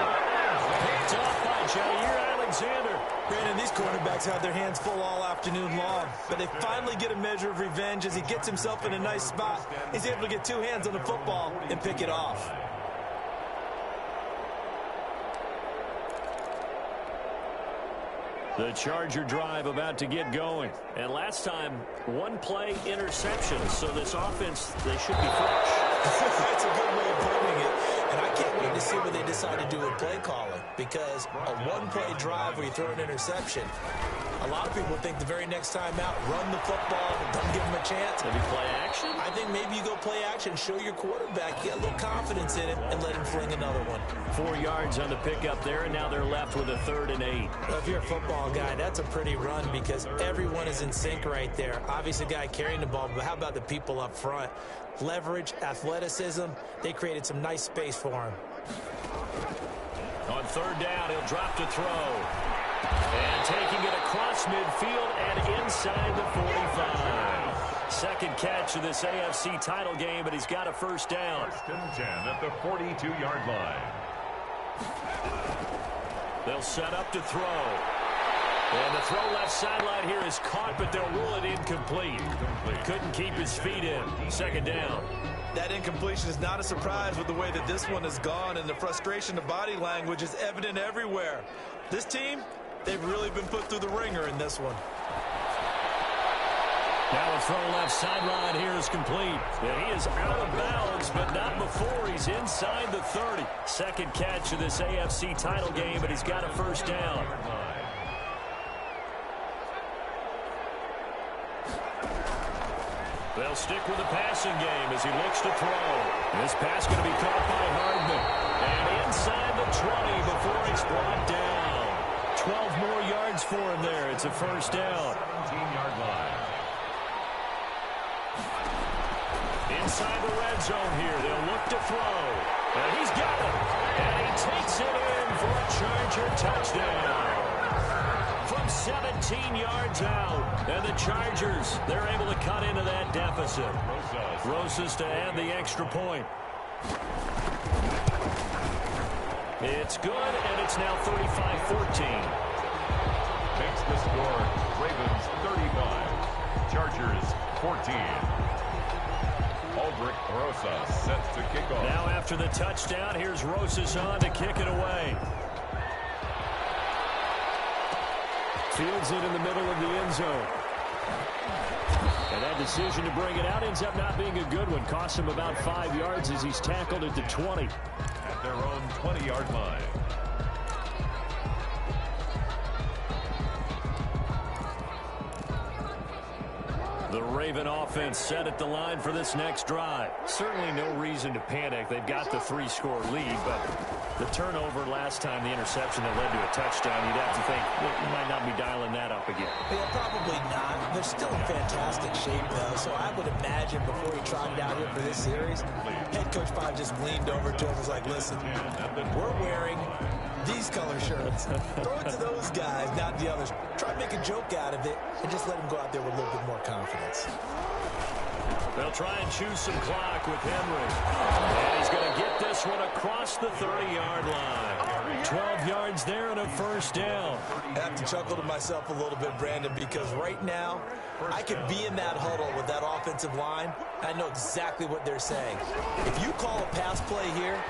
Picked off by Jair Alexander. Brandon, these quarterbacks have their hands full all afternoon long, but they finally get a measure of revenge as he gets himself in a nice spot. He's able to get 2 hands on the football and pick it off. The Charger drive about to get going. And last time, 1 play interception. So this offense, they should be fresh. That's a good way of putting it. And I can't wait to see what they decide to do with play calling. Because a 1-play drive where you throw an interception, a lot of people think the very next time out, run the football, don't give them a chance. Maybe play action? I think maybe you go play action, show your quarterback, get a little confidence in him, and let him fling another one. 4 yards on the pickup there, and now they're left with a 3rd and 8. Well, if you're a football guy, that's a pretty run because everyone is in sync right there. Obviously, the guy carrying the ball, but how about the people up front? Leverage, athleticism, they created some nice space for him. On 3rd down, he'll drop to throw. And taking it across midfield and inside the 45. Second catch of this AFC title game, but he's got a 1st down. 1st and 10 at the 42-yard line. They'll set up to throw. And the throw left sideline here is caught, but they'll rule it incomplete. Couldn't keep his feet in. 2nd down. That incompletion is not a surprise with the way that this one has gone, and the frustration of body language is evident everywhere. This team, they've really been put through the ringer in this one. Now a throw left sideline here is complete. And he is out of bounds, but not before he's inside the 30. Second catch of this AFC title game, but he's got a 1st down. They'll stick with the passing game as he looks to throw. This pass going to be caught by Hardman. And inside the 20 before it's brought down. 12 more yards for him there. It's a 1st down. 17-yard line. Inside the red zone here. They'll look to throw. And he's got it. And he takes it in for a Charger touchdown. From 17 yards out. And the Chargers, they're able to cut into that deficit. Rosas to add the extra point. It's good, and it's now 35-14. Makes the score Ravens 35, Chargers 14. Aldrich Rosas sets to kick off. Now after the touchdown, here's Rosas on to kick it away. Fields it in the middle of the end zone. And that decision to bring it out ends up not being a good one. Costs him about 5 yards as he's tackled at the 20. At their own 20-yard line. The Raven offense set at the line for this next drive. Certainly no reason to panic. They've got the 3-score lead, but the turnover last time, the interception that led to a touchdown, you'd have to think, well, you might not be dialing that up again. Yeah, probably not. They're still in fantastic shape, though, so I would imagine before he trotted out here for this series, head coach probably just leaned over to him and was like, listen, we're wearing these color shirts. Throw it to those guys, not the others. Try to make a joke out of it and just let him go out there with a little bit more confidence. They'll try and choose some clock with Henry. And he's going to get this one across the 30-yard line. 12 yards there and a 1st down. I have to chuckle to myself a little bit, Brandon, because right now I could be in that huddle with that offensive line. I know exactly what they're saying. If you call a pass play here,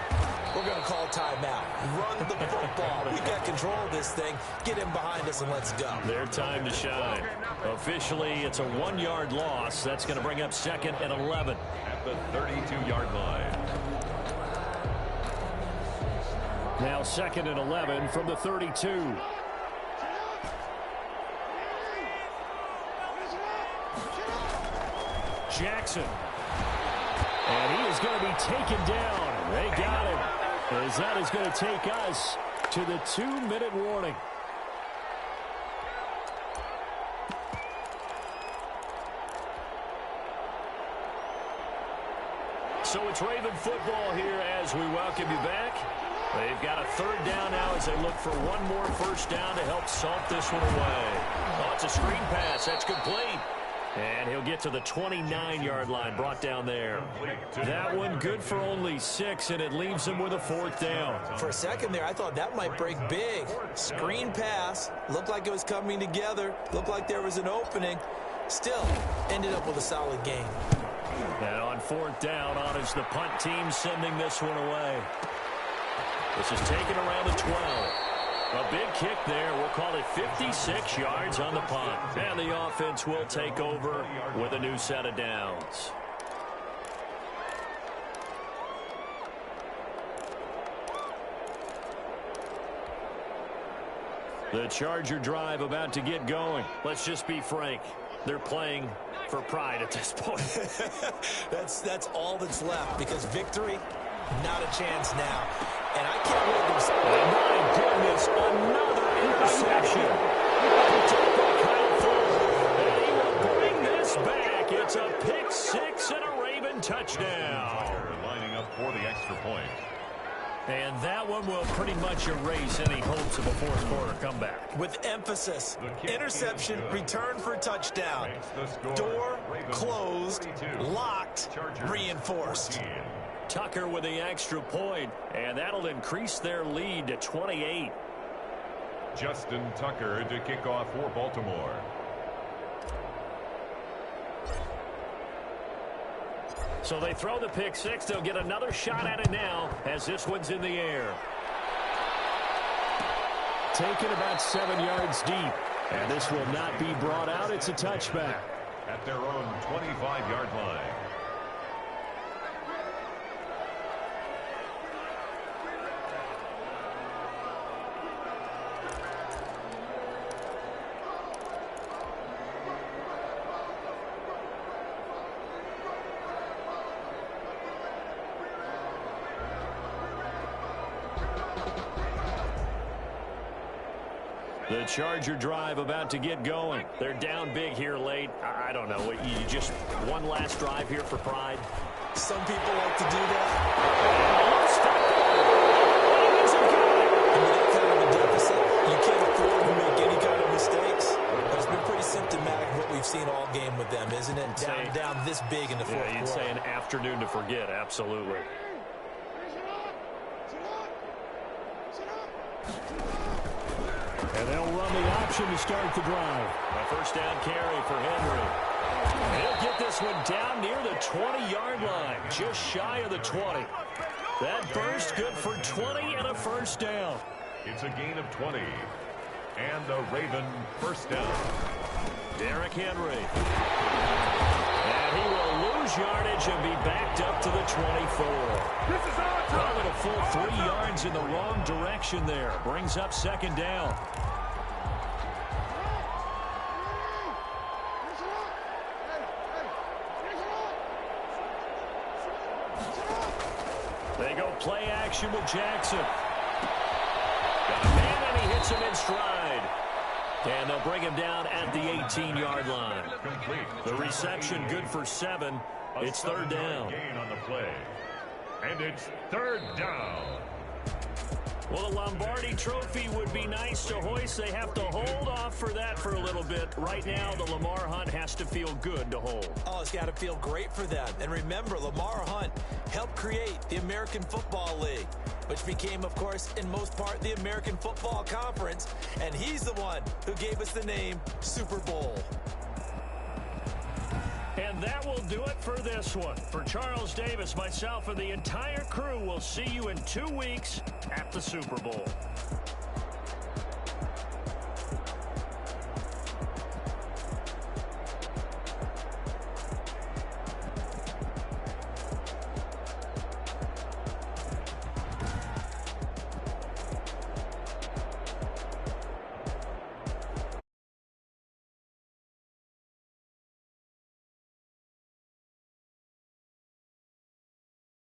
we're going to call timeout. Run the football. We got control of this thing. Get him behind us and let's go. Their time to shine. Officially, it's a 1-yard loss. That's going to bring up 2nd and 11. At the 32-yard line. Now 2nd and 11 from the 32. Jackson. And he is going to be taken down. They got him. As that is going to take us to the 2-minute warning. So it's Raven football here as we welcome you back. They've got a 3rd down now as they look for one more first down to help salt this one away. Oh, it's a screen pass. That's complete. And he'll get to the 29-yard line, brought down there. That one good for only 6, and it leaves him with a 4th down. For a second there, I thought that might break big. Screen pass. Looked like it was coming together. Looked like there was an opening. Still, ended up with a solid game. And on 4th down, on is the punt team sending this one away. This is taken around the 12. A big kick there. We'll call it 56 yards on the punt. And the offense will take over with a new set of downs. The Charger drive about to get going. Let's just be frank. They're playing for pride at this point. That's all that's left, because victory, not a chance now. And I can't wait to see. Oh, my goodness, another interception. And he will bring this back. It's a pick 6 and a Raven touchdown. Lining up for the extra point. And that one will pretty much erase any hopes of a 4th quarter comeback. With emphasis, interception, return for touchdown. Door closed, locked, reinforced. Tucker with the extra point, and that'll increase their lead to 28. Justin Tucker to kick off for Baltimore. So they throw the pick 6. They'll get another shot at it now as this one's in the air. Taken about 7 yards deep. And this will not be brought out. It's a touchback. At their own 25-yard line. The Charger drive about to get going. They're down big here late. I don't know. You just one last drive here for pride? Some people like to do that. With that kind of a deficit, you can't afford to make any kind of mistakes. It's been pretty symptomatic of what we've seen all game with them, isn't it? Down this big in the fourth quarter. You'd say an afternoon to forget. Absolutely. And they'll run the option to start the drive. A first down carry for Henry. He'll get this one down near the 20-yard line, just shy of the 20. That burst good for 20 and a first down. It's a gain of 20. And a Raven first down. Derrick Henry. And he will lose yardage and be backed up to the 24. Probably a full 3 yards in the wrong direction there. Brings up second down. They go play action with Jackson. Got a man, and he hits him in stride. And they'll bring him down at the 18-yard line. The reception good for 7. It's third down. Gain on the play. And it's third down. Well, the Lombardi Trophy would be nice to hoist. They have to hold off for that for a little bit. Right now, the Lamar Hunt has to feel good to hold. Oh, it's got to feel great for them. And remember, Lamar Hunt helped create the American Football League, which became, of course, in most part, the American Football Conference. And he's the one who gave us the name Super Bowl. And that will do it for this one. For Charles Davis, myself, and the entire crew, we'll see you in 2 weeks at the Super Bowl.